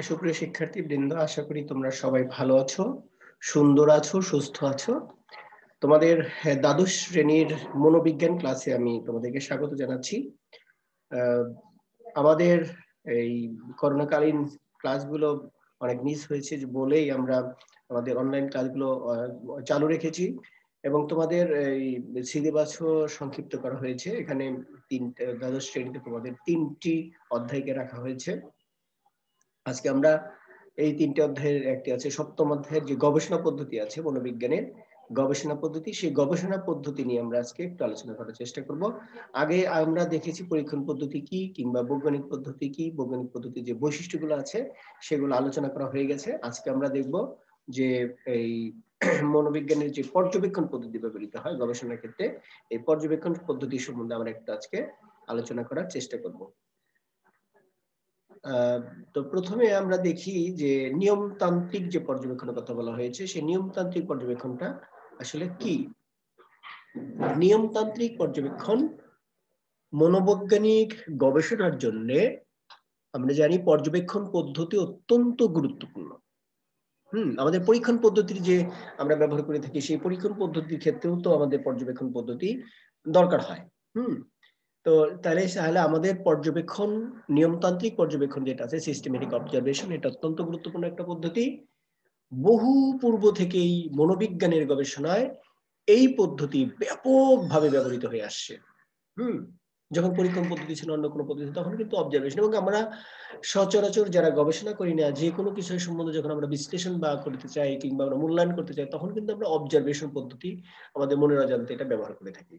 সুপ্রিয় শিক্ষার্থীবৃন্দ, আশা করি তোমরা সবাই ভালো আছো, সুন্দর আছো, সুস্থ আছো। তোমাদের দ্বাদশ শ্রেণীর মনোবিজ্ঞান ক্লাসে আমি তোমাদেরকে স্বাগত জানাচ্ছি। আমাদের এই করোনাকালীন ক্লাসগুলো অনেক মিস হয়েছে বলেই আমরা আমাদের অনলাইন ক্লাসগুলো চালু রেখেছি এবং তোমাদের এই সিলেবাসও সংক্ষিপ্ত করা হয়েছে। এখানে দ্বাদশ শ্রেণীতে তোমাদের 3টি অধ্যায়কে রাখা হয়েছে। আজকে আমরা এই 3টে অধ্যায়ের একটি আছে সপ্তম অধ্যায়ের যে গবেষণা পদ্ধতি আছে মনোবিজ্ঞানের গবেষণা পদ্ধতি, সেই গবেষণা পদ্ধতি নিয়ে আমরা আজকে একটু আলোচনা করার চেষ্টা করব। আগে আমরা দেখেছি পরীক্ষণ পদ্ধতি কি কিংবা বৈজ্ঞানিক পদ্ধতি কি, বৈজ্ঞানিক পদ্ধতির যে বৈশিষ্ট্যগুলো আছে সেগুলো আলোচনা করা হয়ে গেছে। আজকে আমরা দেখব যে এই মনোবিজ্ঞানের যে পর্যবেক্ষণ পদ্ধতি ব্যবহৃত হয় গবেষণার ক্ষেত্রে, এই পর্যবেক্ষণ পদ্ধতি সম্বন্ধে আমরা একটু আজকে আলোচনা করার চেষ্টা করব। তো প্রথমে আমরা দেখি যে নিয়মতান্ত্রিক যে পর্যবেক্ষণের কথা বলা হয়েছে, সেই নিয়মতান্ত্রিক পর্যবেক্ষণটা আসলে কি। নিয়মতান্ত্রিক পর্যবেক্ষণ মনোবৈজ্ঞানিক গবেষণার জন্য আমরা জানি পর্যবেক্ষণ পদ্ধতি অত্যন্ত গুরুত্বপূর্ণ। আমাদের পরীক্ষণ পদ্ধতির যে আমরা ব্যবহার করে থাকি, সেই পরীক্ষণ পদ্ধতির ক্ষেত্রেও তো আমাদের পর্যবেক্ষণ পদ্ধতি দরকার হয়। তো তাহলে আমাদের পর্যবেক্ষণ, নিয়মতান্ত্রিক পর্যবেক্ষণ যেটা আছে, সিস্টেমেটিক অবজারভেশন, এটা অত্যন্ত গুরুত্বপূর্ণ একটা পদ্ধতি। বহু পূর্ব থেকেই মনোবিজ্ঞানের গবেষণায় এই পদ্ধতি ব্যাপকভাবে ব্যবহৃত হয়ে আসছে। যখন পরীক্ষণ পদ্ধতি ছিল অন্য কোনো পদ্ধতি, তখন কিন্তু অবজারভেশন, এবং আমরা সচরাচর যারা গবেষণা করি না, যে কোনো বিষয় সম্বন্ধে যখন আমরা বিশ্লেষণ বা করতে চাই কিংবা আমরা মূল্যায়ন করতে চাই, তখন কিন্তু আমরা অবজারভেশন পদ্ধতি আমাদের মনের অজান্তে এটা ব্যবহার করে থাকি।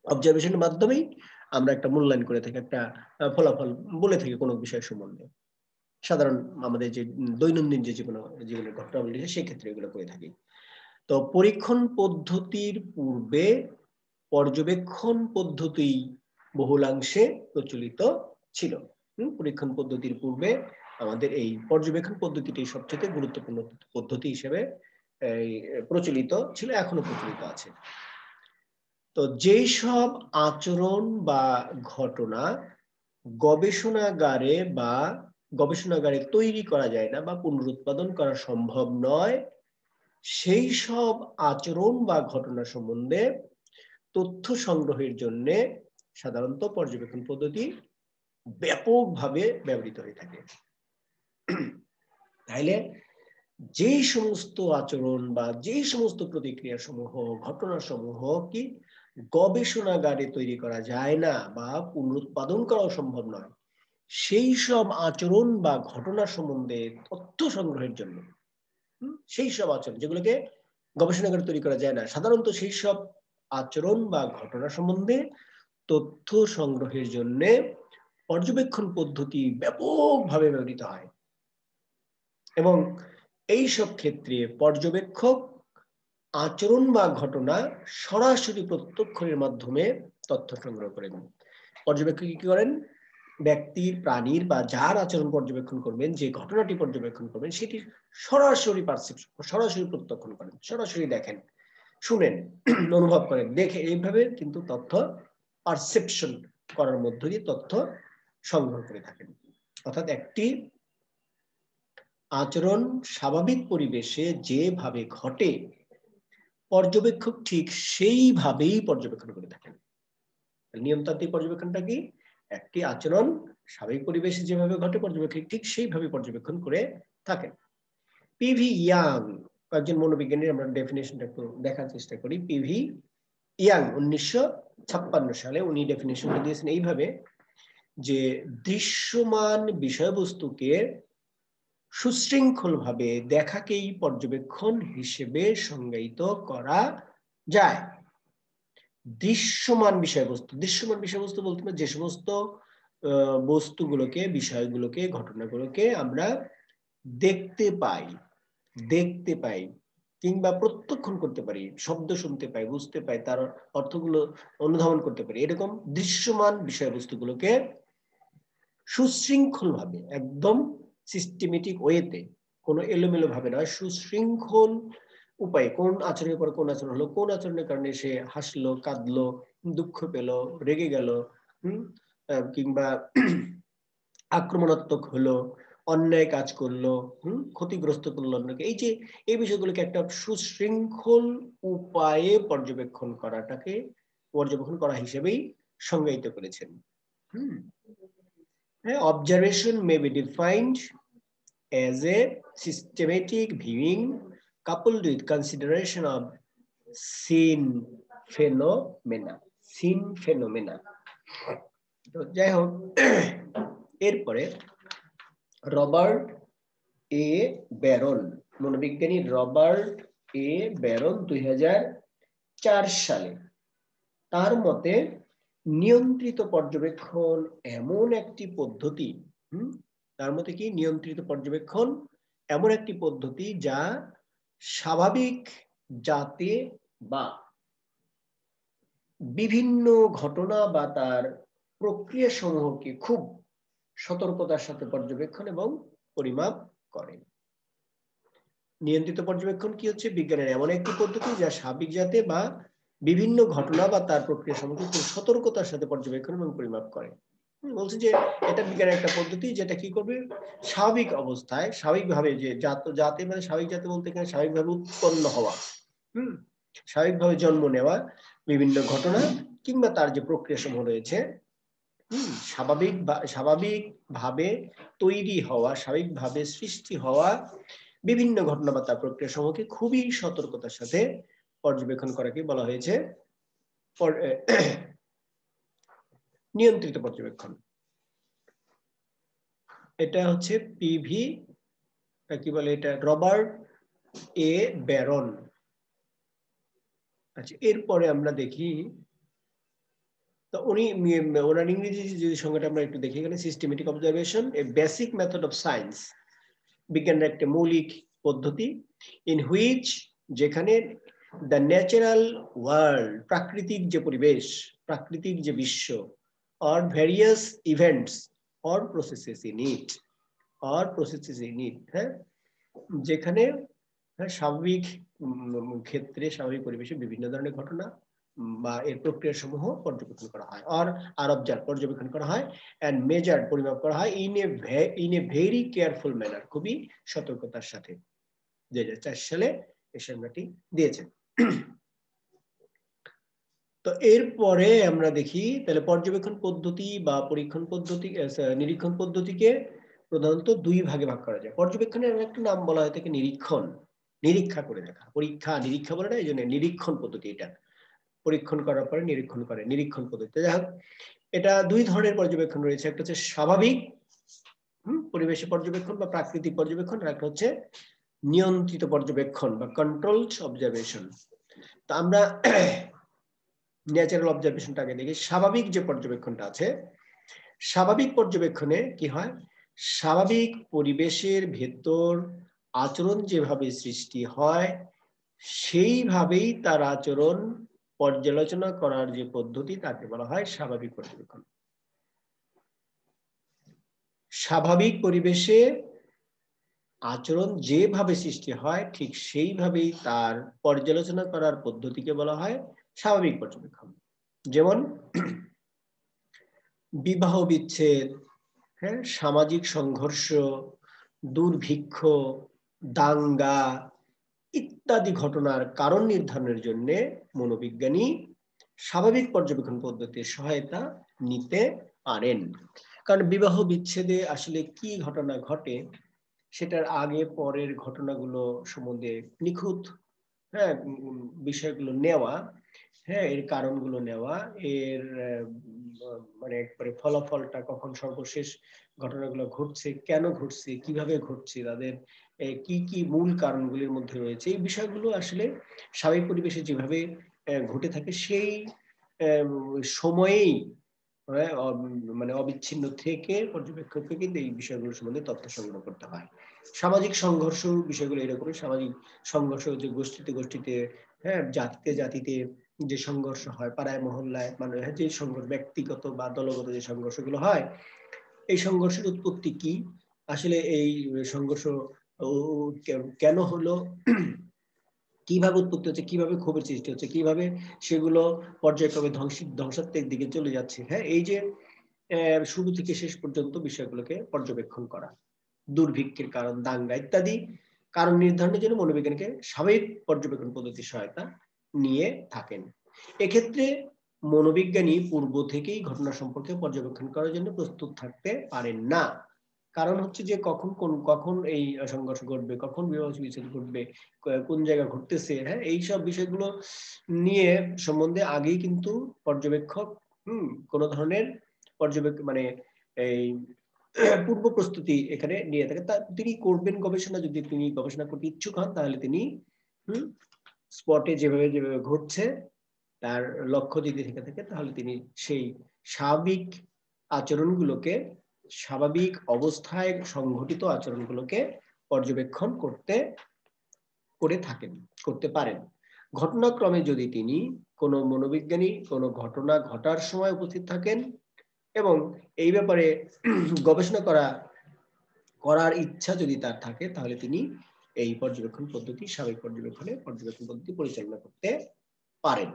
অবজারভেশনের মাধ্যমেই আমরা একটা মূল্যায়ন করে থাকি, একটা ফলাফল বলে থাকি কোনো বিষয় সম্বন্ধে। সাধারণ আমাদের যে দৈনন্দিন যে জীবনের ঘটনাবলী, সেক্ষেত্রে এগুলো করে থাকি। তো পরীক্ষণ পদ্ধতির পূর্বে পর্যবেক্ষণ পদ্ধতি বহুলাংশে প্রচলিত ছিল। পরীক্ষণ পদ্ধতির পূর্বে আমাদের এই পর্যবেক্ষণ পদ্ধতিটি সবচেয়ে গুরুত্বপূর্ণ পদ্ধতি হিসেবে প্রচলিত ছিল, এখনো প্রচলিত আছে। তো যেই সব আচরণ বা ঘটনা গবেষণাগারে তৈরি করা যায় না বা পুনরুৎপাদন করা সম্ভব নয়, সেই সব আচরণ বা ঘটনা সম্বন্ধে তথ্য সংগ্রহের জন্য সাধারণত পর্যবেক্ষণ পদ্ধতি ব্যাপকভাবে ব্যবহৃত হয়ে থাকে। তাইলে যে সমস্ত আচরণ বা যে সমস্ত প্রতিক্রিয়া সমূহ, ঘটনা সমূহ কি গবেষণাগারে তৈরি করা যায় না বা পুনরুৎপাদন করা সম্ভব নয়, সেই সব আচরণ বা ঘটনা সম্বন্ধে তথ্য সংগ্রহের জন্য, সেই সব আচরণ যেগুলোকে গবেষণাগারে তৈরি করা যায় না, সাধারণত সেই সব আচরণ বা ঘটনা সম্বন্ধে তথ্য সংগ্রহের জন্য পর্যবেক্ষণ পদ্ধতি ব্যাপকভাবে ব্যবহৃত হয়। এবং এই সব ক্ষেত্রে পর্যবেক্ষক আচরণ বা ঘটনা সরাসরি প্রত্যক্ষের মাধ্যমে তথ্য সংগ্রহ করেন। পর্যবেক্ষক কি করেন? ব্যক্তির, প্রাণীর বা যার আচরণ পর্যবেক্ষণ করবেন, যে ঘটনাটি পর্যবেক্ষণ করবেন, সেটি সরাসরি পারসেপশন, সরাসরি প্রত্যক্ষণ করেন, সরাসরি দেখেন, শুনেন, অনুভব করেন, দেখে এইভাবে কিন্তু তথ্য পারসেপশন করার মধ্য দিয়ে তথ্য সংগ্রহ করে থাকেন। অর্থাৎ একটি আচরণ স্বাভাবিক পরিবেশে যেভাবে ঘটে, পর্যবেক্ষক ঠিক সেইভাবেই পর্যবেক্ষণ করে থাকেন। নিয়মতান্ত্রিক পর্যবেক্ষণটা কি? একটি আচরণ স্বাভাবিক পরিবেশে যেভাবে ঘটে, পর্যবেক্ষক ঠিক সেইভাবে পর্যবেক্ষণ করে থাকেন। পিভি ইয়াং, কয়েকজন মনোবিজ্ঞানীর আমরা ডেফিনেশনটা একটু দেখার চেষ্টা করি। পিভি ইয়াং 1956 সালে উনি ডেফিনেশনটা দিয়েছেন এইভাবে, যে দৃশ্যমান বিষয়বস্তুকে সুশৃঙ্খলভাবে দেখাকেই পর্যবেক্ষণ হিসেবে সংজ্ঞায়িত করা যায়। দৃশ্যমান বিষয়বস্তু, দৃশ্যমান বিষয়বস্তু বলতে যে সমস্ত বস্তুগুলোকে, বিষয়গুলোকে, ঘটনাগুলোকে আমরা দেখতে পাই কিংবা প্রত্যক্ষণ করতে পারি, শব্দ শুনতে পাই, বুঝতে পাই, তার অর্থগুলো অনুধাবন করতে পারি, এরকম দৃশ্যমান বিষয়বস্তুগুলোকে সুশৃঙ্খলভাবে, একদম সিস্টেমেটিক ওয়েতে, কোনো এলোমেলো ভাবে নয়, সুশৃঙ্খল উপায়, কোন আচরণের পর কোন আচরণ হলো, কোন আচরণের কারণে সে হাসলো, কাঁদলো, দুঃখ পেল, রেগে গেল, কিংবা আক্রমণাত্মক হলো, অন্যায় কাজ করলো, ক্ষতিগ্রস্ত করলো অন্যকে, এই বিষয়গুলোকে একটা সুশৃঙ্খল উপায়ে পর্যবেক্ষণ করা হিসেবেই সংজ্ঞায়িত করেছেন। Observation may be defined as a systematic viewing coupled with consideration of seen phenomena. তো যাই হোক, এরপরে রবার্ট এ ব্যারন, মনোবিজ্ঞানী রবার্ট এ ব্যারন 2004 সালে, তার মতে নিয়ন্ত্রিত পর্যবেক্ষণ এমন একটি পদ্ধতি, তার মতে কি নিয়ন্ত্রিত পর্যবেক্ষণ এমন একটি পদ্ধতি যা স্বাভাবিক জাতে বা বিভিন্ন ঘটনা বা তার প্রক্রিয়া সমূহকে খুব সতর্কতার সাথে পর্যবেক্ষণ এবং পরিমাপ করে। নিয়ন্ত্রিত পর্যবেক্ষণ কি হচ্ছে? বিজ্ঞানের এমন একটি পদ্ধতি যা স্বাভাবিক জাতে বা বিভিন্ন ঘটনা বা তার প্রক্রিয়া সমূহকে খুব সতর্কতার সাথে পর্যবেক্ষণ এবং পরিমাপ করে। বলছে যে এটা বিজ্ঞানের একটা পদ্ধতি যেটা কি করবে, স্বাভাবিক অবস্থায় স্বাভাবিকভাবে, যে জাতে মানে স্বাভাবিক জাতে বলতে এখানে স্বাভাবিকভাবে উৎপন্ন হওয়া, স্বাভাবিকভাবে জন্ম নেওয়া বিভিন্ন ঘটনা কিংবা তার যে প্রক্রিয়া সমূহ রয়েছে, স্বাভাবিকভাবে তৈরি হওয়া, স্বাভাবিকভাবে সৃষ্টি হওয়া বিভিন্ন ঘটনা বা তার প্রক্রিয়া সমূহকে খুবই সতর্কতার সাথে পর্যবেক্ষণ করাকে বলা হয়েছে নিয়ন্ত্রিত পর্যবেক্ষণ। এটা হচ্ছে পিভি কি বলে, এটা রবার্ট এ ব্যারন। আচ্ছা, এরপরে আমরা দেখি, তো ওনার ইংরেজি যদি সংজ্ঞাটা আমরা একটু দেখি, এখানে systematic observation A basic method of science, বিজ্ঞানের একটা মৌলিক পদ্ধতি, ইন হুইচ, যেখানে দ্য ন্যাচারাল ওয়ার্ল্ড, প্রাকৃতিক যে পরিবেশ, প্রাকৃতিক যে বিশ্ব, or various events or processes in it, হ্যাঁ, যেখানে স্বাভাবিক ক্ষেত্রে, স্বাভাবিক পরিবেশে বিভিন্ন ধরনের ঘটনা বা এর প্রক্রিয়া সমূহ পর্যবেক্ষণ করা হয়, আর অবজার্ভ, পর্যবেক্ষণ করা হয়, এন্ড মেজার, পরিমাপ করা হয়, in a very careful manner, খুবই সতর্কতার সাথে। 2004 সালে এই সংজ্ঞাটি দিয়েছেন। তো এরপরে আমরা দেখি তাহলে পর্যবেক্ষণ পদ্ধতি বা নিরীক্ষণ পদ্ধতিকে প্রধানত দুই ভাগে ভাগ করা যায়। পর্যবেক্ষণের একটা নাম বলা হয় থাকে নিরীক্ষণ, নিরীক্ষা করে দেখা, নিরীক্ষা বলে না, এই জন্য নিরীক্ষণ পদ্ধতি। এটা পরীক্ষণ করার পরে নিরীক্ষণ করে, নিরীক্ষণ পদ্ধতি। যাই হোক, এটা দুই ধরনের পর্যবেক্ষণ রয়েছে, একটা হচ্ছে স্বাভাবিক পরিবেশে পর্যবেক্ষণ বা প্রাকৃতিক পর্যবেক্ষণ, আর একটা হচ্ছে নিয়ন্ত্রিত পর্যবেক্ষণ বা কন্ট্রোলড অবজারভেশন। তো আমরা ন্যাচারাল অবজারভেশনটাকে দেখি। স্বাভাবিক যে পর্যবেক্ষণটা আছে, স্বাভাবিক পর্যবেক্ষণে কি হয়, স্বাভাবিক পরিবেশের ভেতর আচরণ যেভাবে সৃষ্টি হয় সেইভাবেই তার আচরণ পর্যালোচনা করার যে পদ্ধতি তাকে বলা হয় স্বাভাবিক পর্যবেক্ষণ। স্বাভাবিক পরিবেশে আচরণ যেভাবে সৃষ্টি হয় ঠিক সেইভাবেই তার পর্যালোচনা করার পদ্ধতিকে বলা হয় স্বাভাবিক পর্যবেক্ষণ। যেমন বিবাহ বিচ্ছেদ, হ্যাঁ, সামাজিক সংঘর্ষ, দুর্ভিক্ষ, দাঙ্গা ইত্যাদি ঘটনার কারণ নির্ধারণের জন্য মনোবিজ্ঞানী স্বাভাবিক পর্যবেক্ষণ পদ্ধতির সহায়তা নিতে পারেন। কারণ বিবাহ বিচ্ছেদে আসলে কি ঘটনা ঘটে সেটার আগে পরের ঘটনাগুলো সম্বন্ধে নিখুঁত, হ্যাঁ, বিষয়গুলো নেওয়া, হ্যাঁ, এর কারণগুলো নেওয়া, এর মানে একবারে ফলাফলটা কখন সর্বশেষ ঘটনাগুলো ঘটছে, কেন ঘটছে, কিভাবে ঘটছে, তাদের কি কি মূল কারণগুলির মধ্যে রয়েছে, এই বিষয়গুলো আসলে স্বাভাবিক পরিবেশে যেভাবে ঘটে থাকে সেই সময়েই মানে অবিচ্ছিন্ন থেকে পর্যবেক্ষককে কিন্তু এই বিষয়গুলো সম্বন্ধে তথ্য সংগ্রহ করতে হয়। সামাজিক সংঘর্ষ বিষয়গুলো এরকম, সামাজিক সংঘর্ষ যে গোষ্ঠীতে, হ্যাঁ, জাতিতে যে সংঘর্ষ হয়, পাড়ায় মহল্লায় মানে যে সংঘর্ষ, ব্যক্তিগত বা দলগত যে সংঘর্ষগুলো হয়, এই সংঘর্ষের উৎপত্তি কি, আসলে এই সংঘর্ষ কেন হলো, কিভাবে উৎপত্তি হচ্ছে, কিভাবে ক্ষোভের সৃষ্টি হচ্ছে, কিভাবে সেগুলো পর্যায়ক্রমে ধ্বংসাত্মক দিকে চলে যাচ্ছে, হ্যাঁ, এই যে শুরু থেকে শেষ পর্যন্ত বিষয়গুলোকে পর্যবেক্ষণ করা, দুর্ভিক্ষের কারণ, দাঙ্গা ইত্যাদি কারণ নির্ধারণের জন্য মনোবিজ্ঞানকে স্বাভাবিক পর্যবেক্ষণ পদ্ধতির সহায়তা নিয়ে থাকেন। এক্ষেত্রে মনোবিজ্ঞানী পূর্ব থেকেই ঘটনা সম্পর্কে পর্যবেক্ষণ করার জন্য প্রস্তুত থাকতে পারেন না। কারণ হচ্ছে যে কখন এই সংঘর্ষ ঘটবে, কখন বিবাহ বিচ্ছেদ ঘটবে, কোন জায়গায় ঘটতেছে, হ্যাঁ, এইসব বিষয়গুলো নিয়ে সম্বন্ধে আগেই কিন্তু পর্যবেক্ষক কোন ধরনের পর্যবেক্ষণ মানে এই পূর্ব প্রস্তুতি এখানে নিয়ে থাকে। তিনি করবেন গবেষণা, যদি তিনি গবেষণা করতে ইচ্ছুক হন তাহলে তিনি স্পটে যেভাবে যেভাবে ঘটছে তার লক্ষ্য যদি থেকে থাকে তাহলে তিনি সেই স্বাভাবিক আচরণগুলোকে, স্বাভাবিক অবস্থায় সংঘটিত আচরণগুলোকে পর্যবেক্ষণ করতে পারেন। ঘটনাক্রমে যদি তিনি কোনো মনোবিজ্ঞানী কোনো ঘটনা ঘটার সময় উপস্থিত থাকেন এবং এই ব্যাপারে গবেষণা করার ইচ্ছা যদি তার থাকে তাহলে তিনি এই পর্যবেক্ষণ পদ্ধতি, স্বাভাবিক পর্যবেক্ষণ পদ্ধতি পরিচালনা করতে পারেন।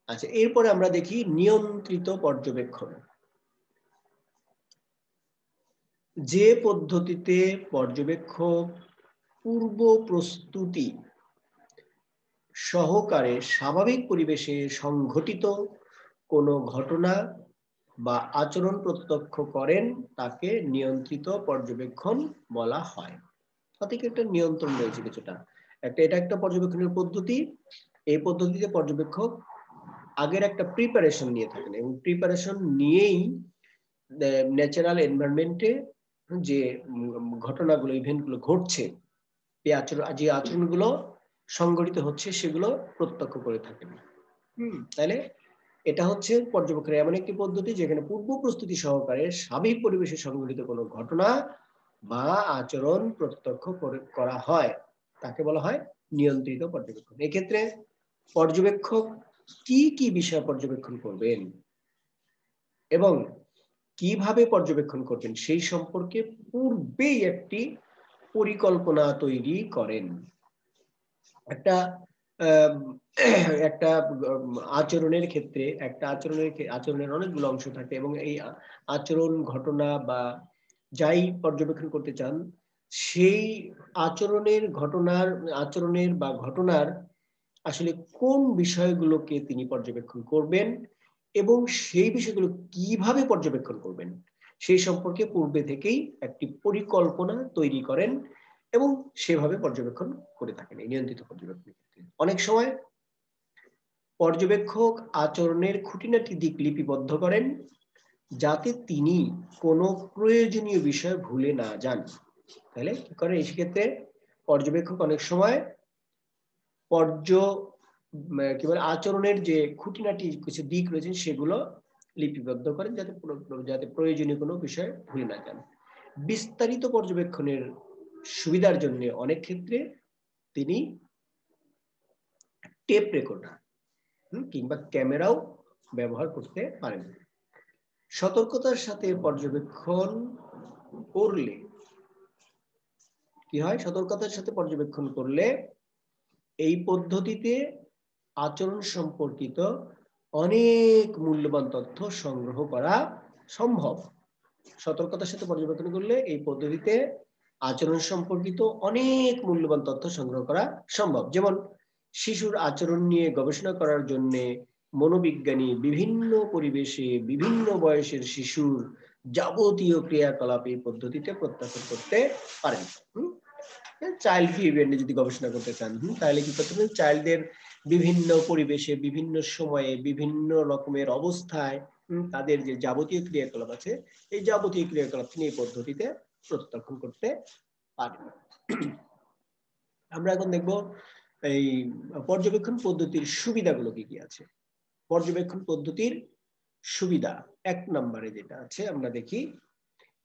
আচ্ছা, এরপরে আমরা দেখি নিয়ন্ত্রিত পর্যবেক্ষণ। যে পদ্ধতিতে পর্যবেক্ষক পূর্ব প্রস্তুতি সহকারে স্বাভাবিক পরিবেশে সংঘটিত কোনো ঘটনা বা আচরণ প্রত্যক্ষ করেন তাকে নিয়ন্ত্রিত পর্যবেক্ষণ বলা হয়। অর্থাৎ একটা নিয়ন্ত্রণ রয়েছে কিছুটা। এটা একটা পর্যবেক্ষণের পদ্ধতি। এই পদ্ধতিতে পর্যবেক্ষক আগের একটা প্রিপারেশন নিয়ে থাকেন এবং প্রিপারেশন নিয়েই ন্যাচারাল এনভায়রনমেন্টে যে ঘটনাগুলো, ইভেন্টগুলো ঘটছে, যে আচরণগুলো সংঘটিত হচ্ছে সেগুলো প্রত্যক্ষ করে থাকেন। তাহলে এটা হচ্ছে পর্যবেক্ষণের এমন একটি পদ্ধতি যেখানে পূর্ব প্রস্তুতি সহকারে স্বাভাবিক পরিবেশে সংঘটিত কোনো ঘটনা বা আচরণ প্রত্যক্ষ করা হয়, তাকে বলা হয় নিয়ন্ত্রিত পর্যবেক্ষণ। এক্ষেত্রে পর্যবেক্ষক কি কি বিষয় পর্যবেক্ষণ করবেন এবং কিভাবে পর্যবেক্ষণ করবেন সেই সম্পর্কে পূর্বেই একটি পরিকল্পনা তৈরি করেন। একটা আচরণের ক্ষেত্রে আচরণের অনেকগুলো অংশ থাকে এবং এই আচরণ, ঘটনা বা যাই পর্যবেক্ষণ করতে চান সেই আচরণের বা ঘটনার আসলে কোন বিষয়গুলোকে তিনি পর্যবেক্ষণ করবেন এবং সেই বিষয়গুলো কিভাবে পর্যবেক্ষণ করবেন সেই সম্পর্কে পূর্বে থেকেই একটি পরিকল্পনা তৈরি করেন এবং সেভাবে পর্যবেক্ষণ করে থাকেন এই নিয়ন্ত্রিত পর্যবেক্ষণের ক্ষেত্রে। অনেক সময় পর্যবেক্ষক আচরণের খুঁটিনাটি দিক লিপিবদ্ধ করেন যাতে তিনি কোনো প্রয়োজনীয় বিষয় ভুলে না যান। তাহলে কি করেন এই ক্ষেত্রে পর্যবেক্ষক অনেক সময় আচরণের যে খুঁটিনাটি কিছু দিক রয়েছে সেগুলো লিপিবদ্ধ করেন যাতে প্রয়োজনীয় কোনো বিষয় ভুলে না যান। বিস্তারিত পর্যবেক্ষণের সুবিধার জন্য অনেক ক্ষেত্রে তিনি টেপ রেকর্ডার কিংবা ক্যামেরাও ব্যবহার করতে পারেন। সতর্কতার সাথে পর্যবেক্ষণ করলে কি হয়? সতর্কতার সাথে পর্যবেক্ষণ করলে এই পদ্ধতিতে আচরণ সম্পর্কিত অনেক মূল্যবান তথ্য সংগ্রহ করা সম্ভব। সতর্কতার সাথে পর্যবেক্ষণ করলে এই পদ্ধতিতে আচরণ সম্পর্কিত অনেক মূল্যবান তথ্য সংগ্রহ করা সম্ভব। যেমন শিশুর আচরণ নিয়ে গবেষণা করার জন্য মনোবিজ্ঞানী বিভিন্ন পরিবেশে বিভিন্ন বয়সের শিশুর যাবতীয় ক্রিয়াকলাপ এই পদ্ধতিতে প্রত্যাশা করতে পারেন। চাইল্ড বিহেভিয়ার নিয়ে যদি গবেষণা করতে চান তাহলে কি করতে হবে? চাইল্ডদের বিভিন্ন পরিবেশে, বিভিন্ন সময়ে, বিভিন্ন রকমের অবস্থায় তাদের যে যাবতীয় ক্রিয়াকলাপ আছে এই যাবতীয় ক্রিয়াকলাপ তিনি এই পদ্ধতিতে প্রত্যক্ষণ করতে পারেন। আমরা এখন দেখব এই পর্যবেক্ষণ পদ্ধতির সুবিধাগুলো কি কি আছে। পর্যবেক্ষণ পদ্ধতির সুবিধা 1 নম্বরে যেটা আছে আমরা দেখি।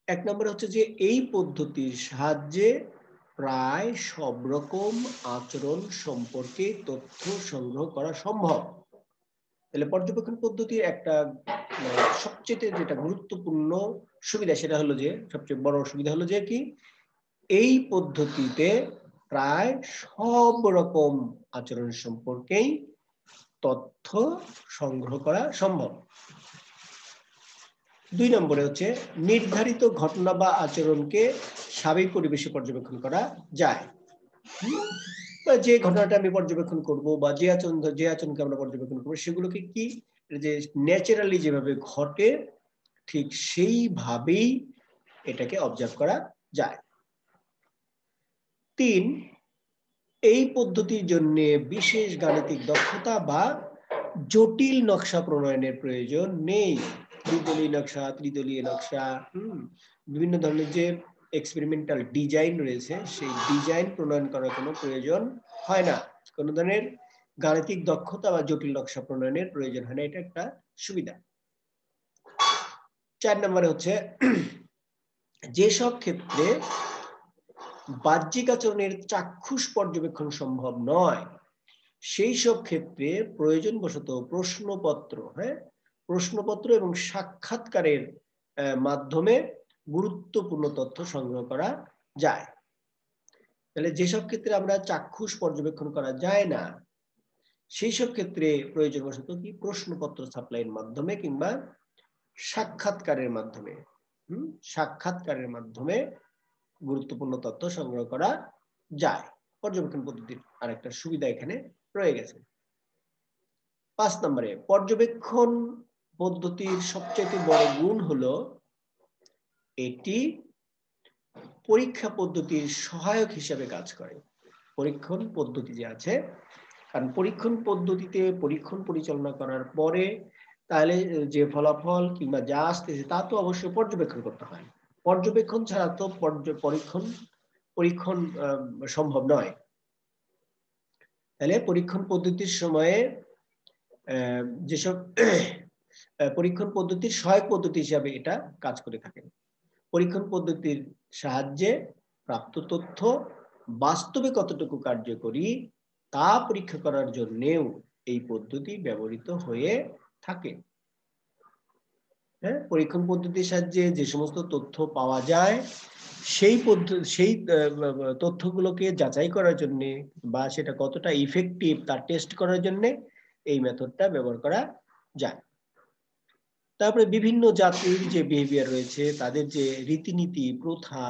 1 নম্বরে হচ্ছে যে এই পদ্ধতির সাহায্যে প্রায় সব রকম আচরণ সম্পর্কে তথ্য সংগ্রহ করা সম্ভব। তাহলে পর্যবেক্ষণ পদ্ধতির একটা সবচেয়ে যেটা গুরুত্বপূর্ণ সুবিধা সেটা হলো যে, সবচেয়ে বড় সুবিধা হলো যে কি এই পদ্ধতিতে প্রায় সব রকম আচরণ সম্পর্কেই তথ্য সংগ্রহ করা সম্ভব। 2 নম্বরে হচ্ছে নির্ধারিত ঘটনা বা আচরণকে স্বাভাবিক পরিবেশে পর্যবেক্ষণ করা যায়। যে ঘটনাটা আমি পর্যবেক্ষণ করব বা যে আচরণকে আমরা পর্যবেক্ষণ করবো সেগুলোকে কি যে ন্যাচারালি যেভাবে ঘটে ঠিক সেইভাবেই এটাকে অবজার্ভ করা যায়। 3, এই পদ্ধতির জন্য বিশেষ গাণিতিক দক্ষতা বা জটিল নকশা প্রণয়নের প্রয়োজন নেই। দ্বিতলীয় নকশা, ত্রিতলীয় নকশা, বিভিন্ন ধরনের যে এক্সপেরিমেন্টাল ডিজাইন রয়েছে সেই ডিজাইন প্রণয়ন করার কোনো প্রয়োজন হয় না। কোনো ধরনের গাণিতিক দক্ষতা বা জটিল নকশা প্রণয়নের প্রয়োজন হয় না, এটা একটা সুবিধা। 4 নম্বরে হচ্ছে যেসব ক্ষেত্রে বাহ্যিক আচরণের চাক্ষুষ পর্যবেক্ষণ সম্ভব নয় সেই সব ক্ষেত্রে প্রয়োজনবশত প্রশ্নপত্র এবং সাক্ষাৎকারের মাধ্যমে গুরুত্বপূর্ণ তথ্য সংগ্রহ করা যায়। তাহলে যেসব ক্ষেত্রে আমরা চাক্ষুষ পর্যবেক্ষণ করা যায় না সেই সব ক্ষেত্রে প্রয়োজনবশত কি প্রশ্নপত্র সাপ্লাইয়ের মাধ্যমে কিংবা সাক্ষাৎকারের মাধ্যমে গুরুত্বপূর্ণ তথ্য সংগ্রহ করা যায়। পর্যবেক্ষণ পদ্ধতির আরেকটা সুবিধা এখানে রয়ে গেছে। 5 নম্বরে পর্যবেক্ষণ পদ্ধতির সবচেয়ে বড় গুণ হলো এটি পরীক্ষা পদ্ধতির সহায়ক হিসেবে কাজ করে। পরীক্ষণ পদ্ধতি যে আছে, কারণ পরীক্ষণ পদ্ধতিতে পরীক্ষণ পরিচালনা করার পরে তাহলে যে ফলাফল কিংবা যা আসতেছে তা তো অবশ্যই পর্যবেক্ষণ করতে হয়। পর্যবেক্ষণ ছাড়া তো পরীক্ষণ সম্ভব নয়। তাহলে পরীক্ষণ পদ্ধতির সময়ে যেসব পরীক্ষণ পদ্ধতির সহায়ক পদ্ধতি হিসাবে এটা কাজ করে থাকে। পরীক্ষণ পদ্ধতির সাহায্যে প্রাপ্ত তথ্য বাস্তবে কতটুকু কার্যকরী তা পরীক্ষা করার জন্যেও এই পদ্ধতি ব্যবহৃত হয়ে থাকে। হ্যাঁ, পরীক্ষণ পদ্ধতির সাহায্যে যে সমস্ত তথ্য পাওয়া যায় সেই তথ্যগুলোকে যাচাই করার জন্য বা সেটা কতটা ইফেক্টিভ তা টেস্ট করার জন্য এই মেথডটা ব্যবহার করা যায়। তারপরে বিভিন্ন জাতির যে বিহেভিয়ার রয়েছে, তাদের যে রীতিনীতি, প্রথা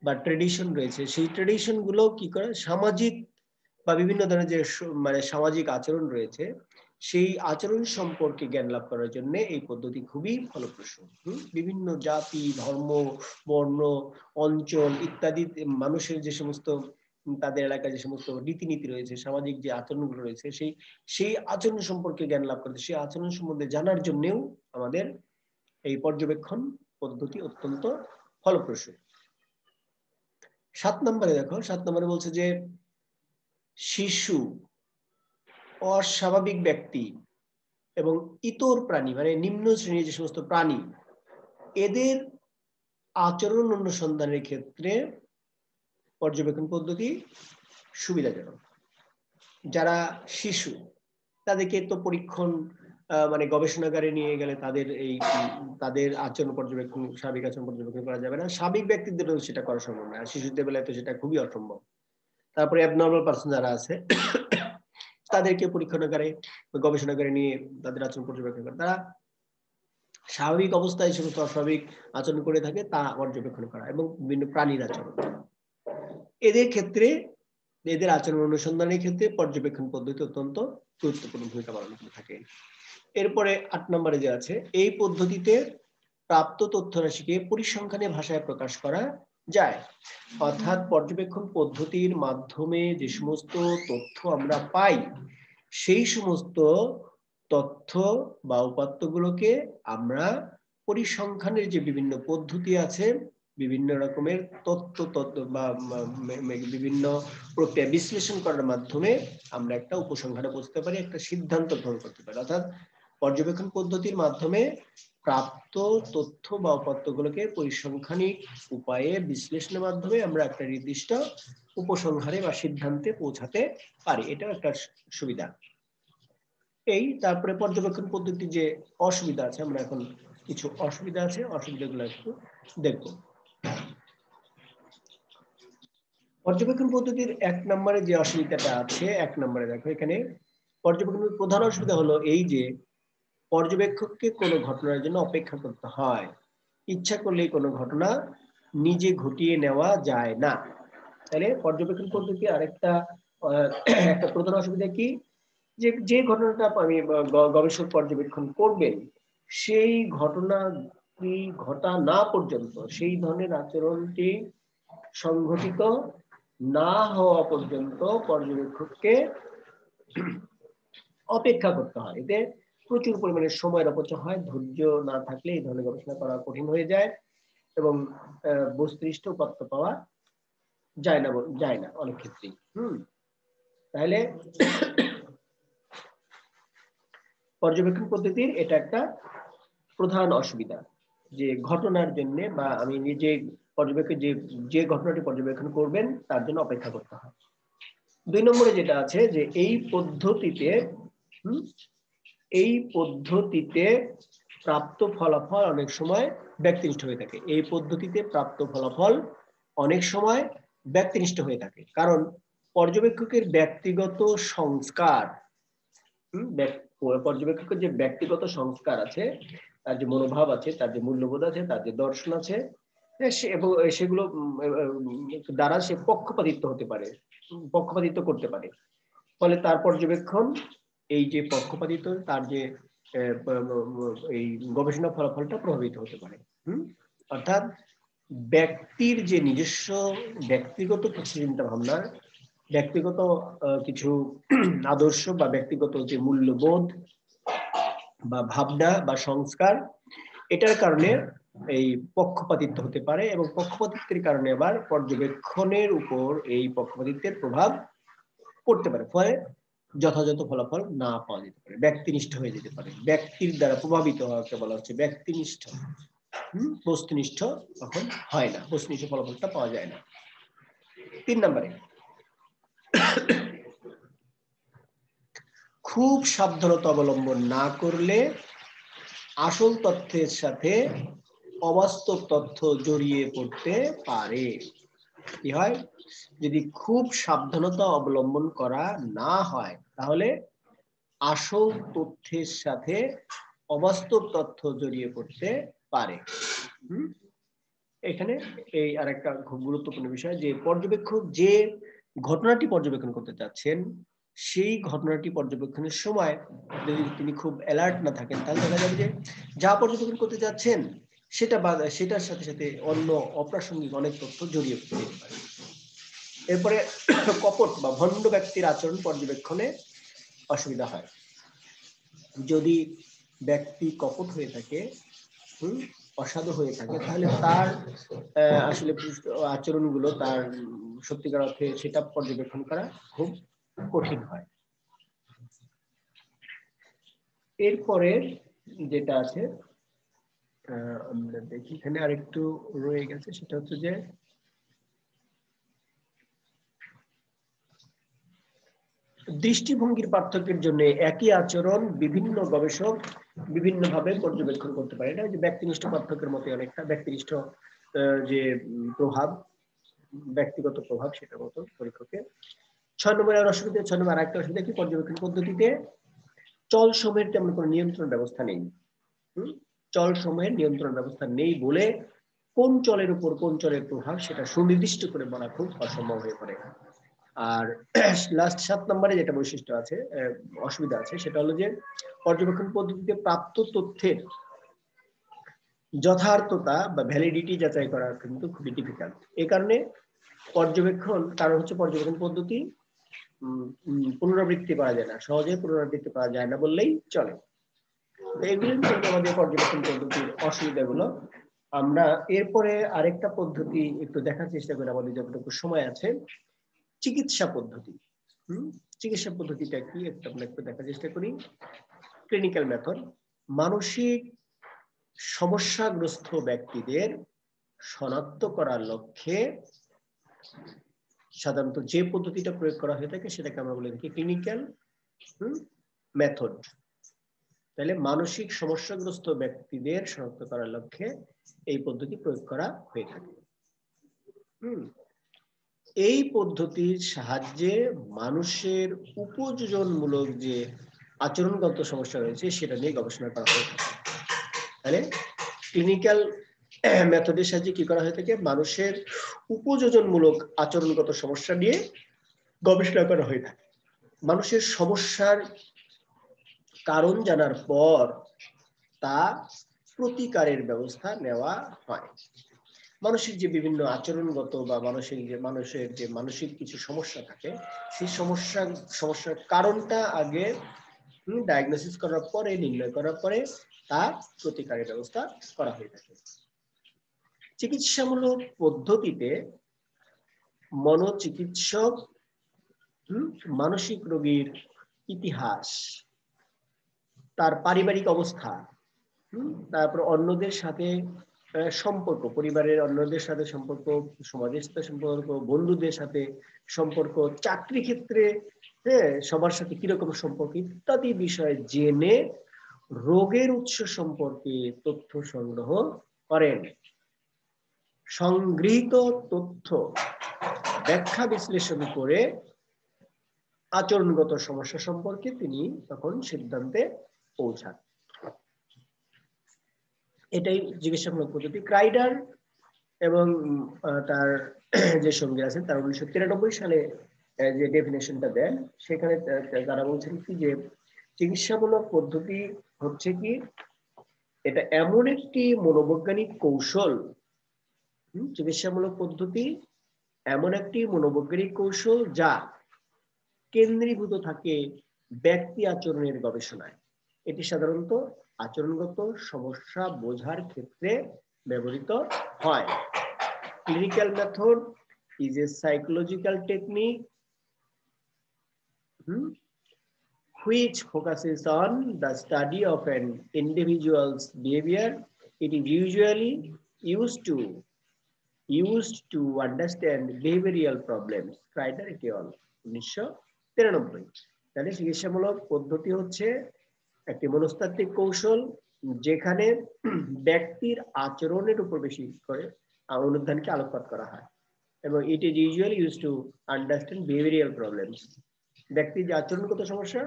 বা ট্রেডিশন রয়েছে, সেই ট্রেডিশন গুলো কি করে সামাজিক বা বিভিন্ন ধরনের যে সামাজিক আচরণ রয়েছে সেই আচরণ সম্পর্কে জ্ঞান লাভ করার জন্য এই পদ্ধতি খুবই ফলপ্রসূ। বিভিন্ন জাতি, ধর্ম, বর্ণ, অঞ্চল ইত্যাদি মানুষের যে সমস্ত তাদের এলাকায় যে সমস্ত রীতিনীতি রয়েছে, সামাজিক যে আচরণগুলো রয়েছে সেই আচরণ সম্পর্কে জ্ঞান লাভ করতে, সেই আচরণ সম্বন্ধে জানার জন্যও আমাদের এই পর্যবেক্ষণ পদ্ধতি অত্যন্ত ফলপ্রসূ। 7 নম্বরে দেখো, 7 নম্বরে বলছে যে শিশু, অস্বাভাবিক ব্যক্তি এবং ইতর প্রাণী মানে নিম্ন শ্রেণীর যে সমস্ত প্রাণী এদের আচরণ অনুসন্ধানের ক্ষেত্রে পর্যবেক্ষণ পদ্ধতি সুবিধাজনক। যারা শিশু তাদেরকে তো পরীক্ষণ মানে গবেষণাগারে নিয়ে গেলে তাদের আচরণ পর্যবেক্ষণ, স্বাভাবিক আচরণ পর্যবেক্ষণ করা যাবে না। স্বাভাবিক ব্যক্তিদেরও সেটা করা সম্ভব না, শিশুদের বেলায় তো সেটা খুবই অসম্ভব। তারপরে অ্যাবনর্মাল পারসন যারা আছে তাদেরকে পরীক্ষণাগারে গবেষণাগারে নিয়ে তাদের আচরণ পর্যবেক্ষণ করে, তারা স্বাভাবিক অবস্থায় সমস্ত অস্বাভাবিক আচরণ করে থাকে তা পর্যবেক্ষণ করা, এবং বিভিন্ন প্রাণীর আচরণ, এদের আচরণ অনুসন্ধানের ক্ষেত্রে পর্যবেক্ষণ পদ্ধতি অত্যন্ত গুরুত্বপূর্ণ ভূমিকা পালন করে থাকে। এরপরে 8 নম্বরে যে আছে, এই পদ্ধতিতে প্রাপ্ত তথ্য রাশিকে পরিসংখ্যানে ভাষায় প্রকাশ করা যায়। অর্থাৎ পর্যবেক্ষণ পদ্ধতির মাধ্যমে যে সমস্ত তথ্য আমরা পাই সেই সমস্ত তথ্য বা উপাত্তগুলোকে আমরা পরিসংখ্যানের যে বিভিন্ন পদ্ধতি আছে, বিভিন্ন রকমের তথ্য বা বিভিন্ন প্রক্রিয়া বিশ্লেষণ করার মাধ্যমে আমরা একটা উপসংহারে পৌঁছতে পারি, একটা সিদ্ধান্ত গ্রহণ করতে পারি। অর্থাৎ পর্যবেক্ষণ পদ্ধতির মাধ্যমে প্রাপ্ত তথ্য বা উপাত্তগুলোকে পরিসংখ্যানিক উপায়ে বিশ্লেষণের মাধ্যমে আমরা একটা নির্দিষ্ট উপসংহারে বা সিদ্ধান্তে পৌঁছাতে পারি, এটাও একটা সুবিধা। তারপরে পর্যবেক্ষণ পদ্ধতির যে অসুবিধা আছে, আমরা এখন কিছু অসুবিধা আছে, অসুবিধাগুলো একটু দেখব। পর্যবেক্ষণ পদ্ধতির 1 নম্বরে যে অসুবিধাটা আছে, 1 নম্বরে দেখো এখানে পর্যবেক্ষণের প্রধান অসুবিধা হলো এই যে পর্যবেক্ষককে কোনো ঘটনার জন্য অপেক্ষা করতে হয়, ইচ্ছা করলেই কোনো ঘটনা নিজে ঘটিয়ে নেওয়া যায় না। তাহলে পর্যবেক্ষণ পদ্ধতি আরেকটা একটা প্রধান অসুবিধা কি, যে যে ঘটনাটা আমি গবেষক পর্যবেক্ষণ করবেন সেই ঘটনাটি ঘটা না পর্যন্ত, সেই ধরনের আচরণটি সংঘটিত না হওয়া পর্যন্ত পর্যবেক্ষককে অপেক্ষা করতে হয়। এতে প্রচুর পরিমাণে সময়ের অপচয় হয়, ধৈর্য না থাকলে এই ধরনের গবেষণা করা কঠিন হয়ে যায় এবং বস্তুনিষ্ঠ তথ্য পাওয়া যায় না অনেক ক্ষেত্রেই। তাহলে পর্যবেক্ষণ পদ্ধতির এটা একটা প্রধান অসুবিধা, যে ঘটনার জন্য বা আমি নিজে পর্যবেক্ষণ যে ঘটনাটি পর্যবেক্ষণ করবেন তার জন্য অপেক্ষা করতে হয়। 2 নম্বরে যেটা আছে যে এই পদ্ধতিতে প্রাপ্ত ফলাফল অনেক সময় ব্যক্তিনিষ্ঠ হয়ে থাকে। এই পদ্ধতিতে প্রাপ্ত ফলাফল অনেক সময় ব্যক্তিনিষ্ঠ হয়ে থাকে, কারণ পর্যবেক্ষকের ব্যক্তিগত সংস্কার, পর্যবেক্ষকের যে ব্যক্তিগত সংস্কার আছে, তার যে মনোভাব আছে, তার যে মূল্যবোধ আছে, তার যে দর্শন আছে, সেগুলো দ্বারা সে পক্ষপাতিত্ব করতে পারে। ফলে তার পর্যবেক্ষণ এই যে পক্ষপাতিত্ব, তার যে এই গবেষণা ফলাফলটা প্রভাবিত হতে পারে। অর্থাৎ ব্যক্তির যে নিজস্ব ব্যক্তিগত কিছু চিন্তা ভাবনা, ব্যক্তিগত কিছু আদর্শ বা ব্যক্তিগত যে মূল্যবোধ বা ভাবনা বা সংস্কার, এটার কারণে এই পক্ষপাতিত্ব হতে পারে এবং পক্ষপাতিত্বের কারণে আবার পর্যবেক্ষণের উপর এই পক্ষপাতিত্বের প্রভাব পড়তে পারে, ফলে যথাযথ ফলাফল না পাওয়া যেতে পারে, ব্যক্তিনিষ্ঠ হয়ে যেতে পারে। ব্যক্তির দ্বারা প্রভাবিত হওয়াকে বলা হচ্ছে ব্যক্তিনিষ্ঠ। বস্তুনিষ্ঠ তখন হয় না, বস্তুনিষ্ঠ ফলাফলটা পাওয়া যায় না। 3 নম্বরে, খুব সাবধানতা অবলম্বন না করলে আসল তথ্যের সাথে অবাস্তব তথ্য জড়িয়ে পড়তে পারে। কি হয়, যদি খুব সাবধানতা অবলম্বন করা না হয় তাহলে আসল তথ্যের সাথে অবাস্তব তথ্য জড়িয়ে পড়তে পারে। এখানে এই আরেকটা খুব গুরুত্বপূর্ণ বিষয়, যে পর্যবেক্ষক যে ঘটনাটি পর্যবেক্ষণ করতে চাচ্ছেন সেই ঘটনাটি পর্যবেক্ষণের সময় যদি তিনি খুব অ্যালার্ট না থাকেন, তাহলে দেখা যাবে যে যা পর্যবেক্ষণ করতে যাচ্ছেন সেটার সাথে সাথে অন্য অপ্রাসঙ্গিক অনেক তথ্য জড়িয়ে পড়তে পারে। এরপরে কপট বা ভণ্ড ব্যক্তির আচরণ পর্যবেক্ষণে অসুবিধা হয়। যদি ব্যক্তি কপট হয়ে থাকে, অসাধু হয়ে থাকে, তাহলে তার আসলে আচরণগুলো, তার সত্যিকার অর্থে সেটা পর্যবেক্ষণ করা খুব কঠিন হয়। এরপরে যেটা আছে আমরা দেখি, এখানে আরেকটু রয়ে গেছে, সেটা হচ্ছে যে দৃষ্টিভঙ্গির পার্থক্যের জন্য একই আচরণ বিভিন্ন গবেষক বিভিন্নভাবে পর্যবেক্ষণ করতে পারে। এটা যে ব্যক্তিনিষ্ঠ পার্থক্যের মতো অনেকটা, ব্যক্তিনিষ্ঠ যে প্রভাব, ব্যক্তিগত প্রভাব, সেটার মতো পরীক্ষকের। 6 নম্বরের অসুবিধা, 6 নম্বর আরেকটা অসুবিধা কি, পর্যবেক্ষণ পদ্ধতিতে চল সময়ের তেমন কোনো নিয়ন্ত্রণ ব্যবস্থা নেই। চল সময়ের নিয়ন্ত্রণ ব্যবস্থা নেই বলে কোন চলের উপর কোন চলের প্রভাব সেটা সুনির্দিষ্ট করে বলা খুব অসম্ভব হয়ে পড়ে। আর লাস্ট 7 নম্বরে যেটা বৈশিষ্ট্য আছে, অসুবিধা আছে, সেটা হলো যে পর্যবেক্ষণ পদ্ধতিতে প্রাপ্ত তথ্যের যথার্থতা বা ভ্যালিডিটি যাচাই করা কিন্তু খুবই ডিফিকাল্ট। এই কারণে পর্যবেক্ষণ পদ্ধতি পুনরাবৃত্তি করা যায় না, সহজে পুনরাবৃত্তি করা যায় না বললেই চলে। এগুলো আমাদের পর্যবেক্ষণ পদ্ধতির অসুবিধাগুলো। আমরা এরপরে আরেকটা পদ্ধতি একটু দেখার চেষ্টা করি, আমাদের যতটুকু সময় আছে, চিকিৎসা পদ্ধতি। চিকিৎসা পদ্ধতিটা কি আমরা একটু দেখার চেষ্টা করি। ক্লিনিক্যাল মেথড, মানসিক সমস্যাগ্রস্ত ব্যক্তিদের শনাক্ত করার লক্ষ্যে সাধারণত যে পদ্ধতিটা প্রয়োগ করা হয়ে থাকে সেটাকে আমরা বলে থাকি ক্লিনিক্যাল মেথড। তাহলে মানসিক সমস্যাগ্রস্ত ব্যক্তিদের শনাক্ত করার লক্ষ্যে এই পদ্ধতি প্রয়োগ করা হয়ে থাকে। এই পদ্ধতির সাহায্যে মানুষের উপযোজনমূলক যে আচরণগত সমস্যা রয়েছে সেটা নিয়ে গবেষণা করা হয়ে থাকে। তাহলে ক্লিনিক্যাল মেথডের সাহায্যে কি করা হয়ে থাকে? মানুষের উপযোজনমূলক আচরণগত সমস্যা নিয়ে গবেষণা করা হয়ে থাকে। মানুষের সমস্যার কারণ জানার পর তা প্রতিকারের ব্যবস্থা নেওয়া হয়। মানুষের যে বিভিন্ন আচরণগত বা মানুষের যে মানসিক কিছু সমস্যা থাকে, সেই সমস্যার কারণটা আগে ডায়াগনোসিস করার পরে, নির্ণয় করার পরে তা প্রতিকারের ব্যবস্থা করা হয়ে থাকে। চিকিৎসামূলক পদ্ধতিতে মনোচিকিৎসক মানসিক রোগীর ইতিহাস, তার পারিবারিক অবস্থা, তারপর অন্যদের সাথে সম্পর্ক, পরিবারের অন্যদের সাথে সম্পর্ক, সমাজের সাথে সম্পর্ক, বন্ধুদের সাথে সম্পর্ক, চাকরি ক্ষেত্রে সবার সাথে কিরকম সম্পর্ক ইত্যাদি বিষয়ে জেনে রোগের উৎস সম্পর্কে তথ্য সংগ্রহ করেন। সংগৃহীত তথ্য ব্যাখ্যা বিশ্লেষণ করে আচরণগত সমস্যা সম্পর্কে তিনি তখন সিদ্ধান্তে পৌঁছান। এটাই চিকিৎসামূলক পদ্ধতি। ক্রাইডার এবং তার যে সঙ্গী আছেন তারা 1993 সালে যে ডেফিনেশনটা দেন, সেখানে তারা বলছেন কি যে চিকিৎসামূলক পদ্ধতি হচ্ছে কি, এটা এমন একটি মনোবৈজ্ঞানিক কৌশল, চিকিৎসামূলক পদ্ধতি এমন একটি মনোবৈজ্ঞানিক কৌশল যা কেন্দ্রীভূত থাকে ব্যক্তি আচরণের গবেষণায়। এটি সাধারণত আচরণগত সমস্যা বোঝার ক্ষেত্রে ব্যবহৃত হয়। Clinical method is a psychological technique which focuses on the study of an individual's behavior. It is usually used to understand behavioral problems. Crider et al. 1993। তাহলে চিকিৎসামূলক পদ্ধতি হচ্ছে একটি মনস্তাত্ত্বিক কৌশল যেখানে ব্যক্তির আচরণের উপর বেশি করে অনুধানকে আলোকপাত করা হয়, এবং it is usually use to understand behavioural problems. ব্যক্তির যে আচরণগত সমস্যা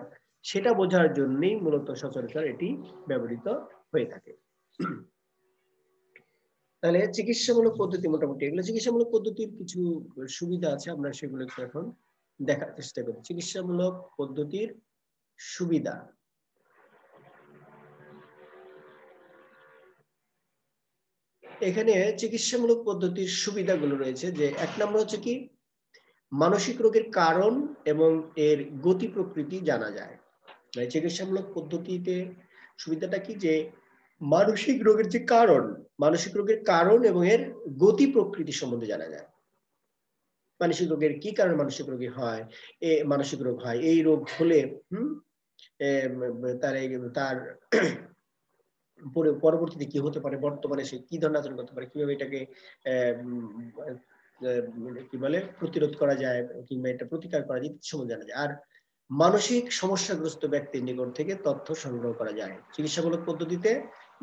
সেটা বোঝার জন্যই মূলত সচরাচর এটি ব্যবহৃত হয়ে থাকে। তাহলে চিকিৎসামূলক পদ্ধতি মোটামুটি এগুলো। চিকিৎসামূলক পদ্ধতির কিছু সুবিধা আছে, আমরা সেগুলো একটু এখন দেখার চেষ্টা করি। চিকিৎসামূলক পদ্ধতির সুবিধা, এখানে চিকিৎসামূলক পদ্ধতির সুবিধাগুলো রয়েছে যে 1 নম্বর হচ্ছে কি, মানসিক রোগের কারণ এবং এর গতি প্রকৃতি জানা যায়। চিকিৎসামূলক পদ্ধতিতে সুবিধাটা কি যে মানসিক রোগের যে কারণ, মানসিক রোগের কারণ এবং এর গতি প্রকৃতি সম্বন্ধে জানা যায়। মানসিক রোগের কি কারণে মানসিক রোগী হয়, মানসিক রোগ হয়, এই রোগ হলে তার পরবর্তীতে কি হতে পারে, বর্তমানে সে কি ধরনের আচরণ করতে পারে, কিভাবে এটাকে কি বলে প্রতিরোধ করা যায় কিংবা এটা প্রতিকার করা যায় সম্বন্ধে জানা যায়। আর মানসিক সমস্যাগ্রস্ত ব্যক্তির নিকট থেকে তথ্য সংগ্রহ করা যায়। চিকিৎসামূলক পদ্ধতিতে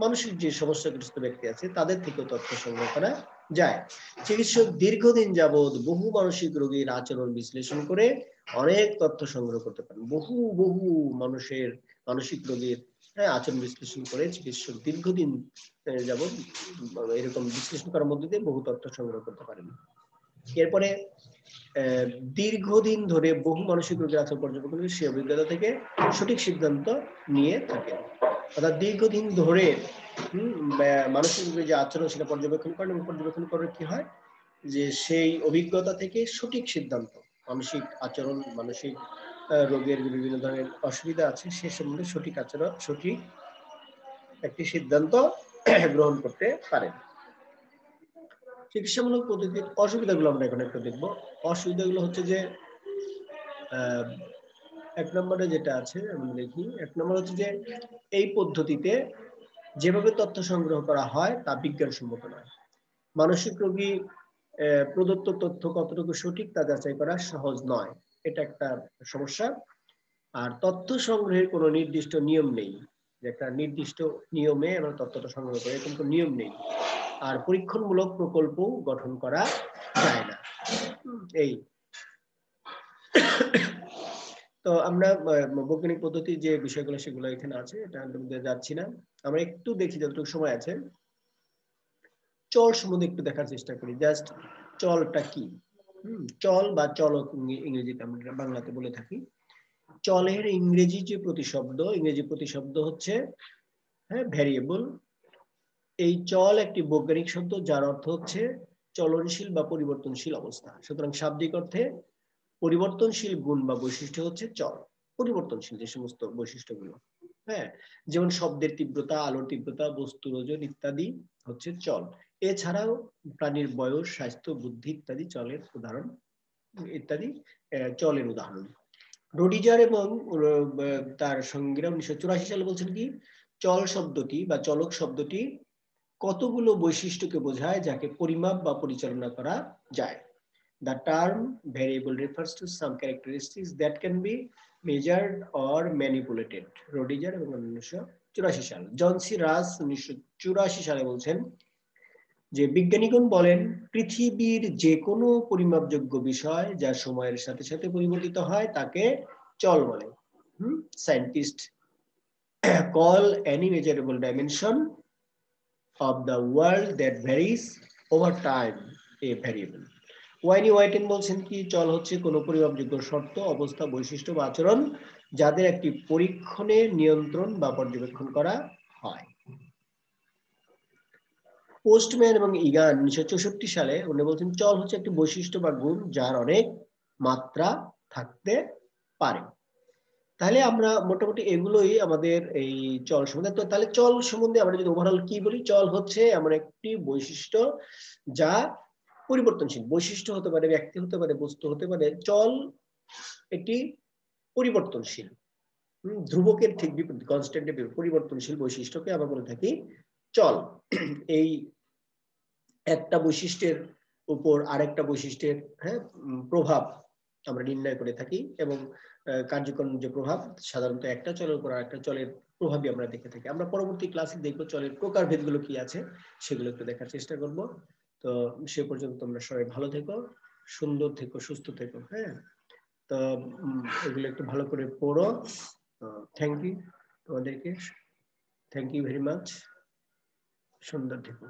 মানসিক যে সমস্যাগ্রস্ত ব্যক্তি আছে তাদের থেকেও তথ্য সংগ্রহ করা যায়। চিকিৎসক দীর্ঘদিন যাবৎ বহু মানসিক রোগীর আচরণ বিশ্লেষণ করে অনেক তথ্য সংগ্রহ করতে পারেন। বহু মানুষের মানসিক রোগীর আচরণ বিশ্লেষণ করে চিকিৎসক দীর্ঘদিন যাবৎ এরকম বিশ্লেষণ করার মধ্যে দিয়ে বহু তথ্য সংগ্রহ করতে পারেন। এরপরে দীর্ঘদিন ধরে বহু মানসিক রোগীর আচরণ পর্যবেক্ষণ করে সেই অভিজ্ঞতা থেকে সঠিক সিদ্ধান্ত নিয়ে থাকেন। অর্থাৎ দীর্ঘদিন ধরে মানসিক রোগীর যে আচরণ সেটা পর্যবেক্ষণ করেন, এবং পর্যবেক্ষণ করে কি হয় যে সেই অভিজ্ঞতা থেকে সঠিক সিদ্ধান্ত, মানসিক আচরণ, মানসিক রোগের বিভিন্ন ধরনের অসুবিধা আছে সে সম্বন্ধে সঠিক একটি সিদ্ধান্ত গ্রহণ করতে পারেন। চিকিৎসামূলক পদ্ধতির অসুবিধাগুলো আমরা এখন একটু দেখবো। অসুবিধাগুলো হচ্ছে যে 1 নম্বরে যেটা আছে আমরা দেখি, 1 নম্বর হচ্ছে যে এই পদ্ধতিতে যেভাবে তথ্য সংগ্রহ করা হয় তা বিজ্ঞানসম্মত নয়। মানসিক রোগী প্রদত্ত তথ্য কতটুকু সঠিক তা যাচাই করা সহজ নয়, এটা একটা সমস্যা। আর তথ্য সংগ্রহের কোনো নির্দিষ্ট নিয়ম নেই, যে একটা নির্দিষ্ট নিয়মে আমরা তথ্যটা সংগ্রহ করি এরকম কোনো নিয়ম নেই। আর পরীক্ষণমূলক প্রকল্প গঠন করা যায় না। এই তো আমরা বৈজ্ঞানিক পদ্ধতি যে বিষয়গুলো সেগুলো এখানে আছে, এটা যাচ্ছি না। আমরা একটু দেখি যতটুকু সময় আছে চল সম্বন্ধে একটু দেখার চেষ্টা করি। জাস্ট চলটা কি? চল বা চলক ইংরেজিতে আমরা বাংলাতে বলে থাকি। চলের ইংরেজি প্রতিশব্দ হচ্ছে ভ্যারিয়েবল। এই চল একটি বৈজ্ঞানিক শব্দ যার অর্থ হচ্ছে চলনশীল বা পরিবর্তনশীল অবস্থা। সুতরাং শাব্দিক অর্থে পরিবর্তনশীল গুণ বা বৈশিষ্ট্য হচ্ছে চল। পরিবর্তনশীল যে সমস্ত বৈশিষ্ট্যগুলো, যেমন শব্দের তীব্রতা, আলোর তীব্রতা, বস্তুর ওজন ইত্যাদি হচ্ছে চল। এছাড়াও প্রাণীর বয়স, স্বাস্থ্য, বুদ্ধি ইত্যাদি চলের উদাহরণ চলের উদাহরণ। রোডিজার এবং তার সঙ্গীরা 1984 সালে বলছেন কি চল শব্দটি বা চলক শব্দটি কতগুলো বৈশিষ্ট্যকে বোঝায় যাকে পরিমাপ বা পরিচালনা করা যায়। The term variable refers to some characteristics that can be measured or manipulated. রোডিজার এবং 1984 সাল। জন সি রাস 1984 সালে বলছেন যে বিজ্ঞানীগণ বলেন পৃথিবীর যে কোনো পরিমাপযোগ্য বিষয় যা সময়ের সাথে সাথে পরিবর্তিত হয় তাকে চল বলে। Scientists call any measurable dimension of the world that varies over time a variable. ওয়াইনি ওয়াইটেন বলছেন কি চল হচ্ছে কোনো পরিমাপযোগ্য শর্ত, অবস্থা, বৈশিষ্ট্য বা আচরণ যাদের একটি পরীক্ষণে নিয়ন্ত্রণ বা পর্যবেক্ষণ করা হয়। পোস্টম্যান এবং ইগান 1964 সালে উনি বলছেন চল হচ্ছে একটি বৈশিষ্ট্য বা গুণ যার অনেক মাত্রা থাকতে পারে। তাহলে আমরা মোটামুটি এগুলোই আমাদের এই চল সম্বন্ধে। তো তাহলে চল সম্বন্ধে আমরা যদি ওভারঅল কি বলি, চল হচ্ছে এমন একটি বৈশিষ্ট্য যা পরিবর্তনশীল। বৈশিষ্ট্য হতে পারে, ব্যক্তি হতে পারে, বস্তু হতে পারে। চল এটি পরিবর্তনশীল, ধ্রুবকের ঠিক বিপরীত, কনস্ট্যান্টের বিপরীত পরিবর্তনশীল বৈশিষ্ট্যকে আমরা বলে থাকি চল। এই একটা বৈশিষ্ট্যের উপর আরেকটা বৈশিষ্ট্যের প্রভাব আমরা নির্ণয় করে থাকি এবং কার্যক্রম যে প্রভাব সাধারণত একটা চলের উপর আরেকটা চলের প্রভাবই আমরা দেখে থাকি। আমরা পরবর্তী ক্লাসে দেখবো চলের প্রকারভেদগুলো কি আছে, সেগুলো একটু দেখার চেষ্টা করব। তো সে পর্যন্ত তোমরা সবাই ভালো থেকো, সুন্দর থেকো, সুস্থ থেকো। তো এগুলো একটু ভালো করে পড়ো। থ্যাংক ইউ তোমাদেরকে, থ্যাংক ইউ ভেরি মাচ। সুন্দর থেকো।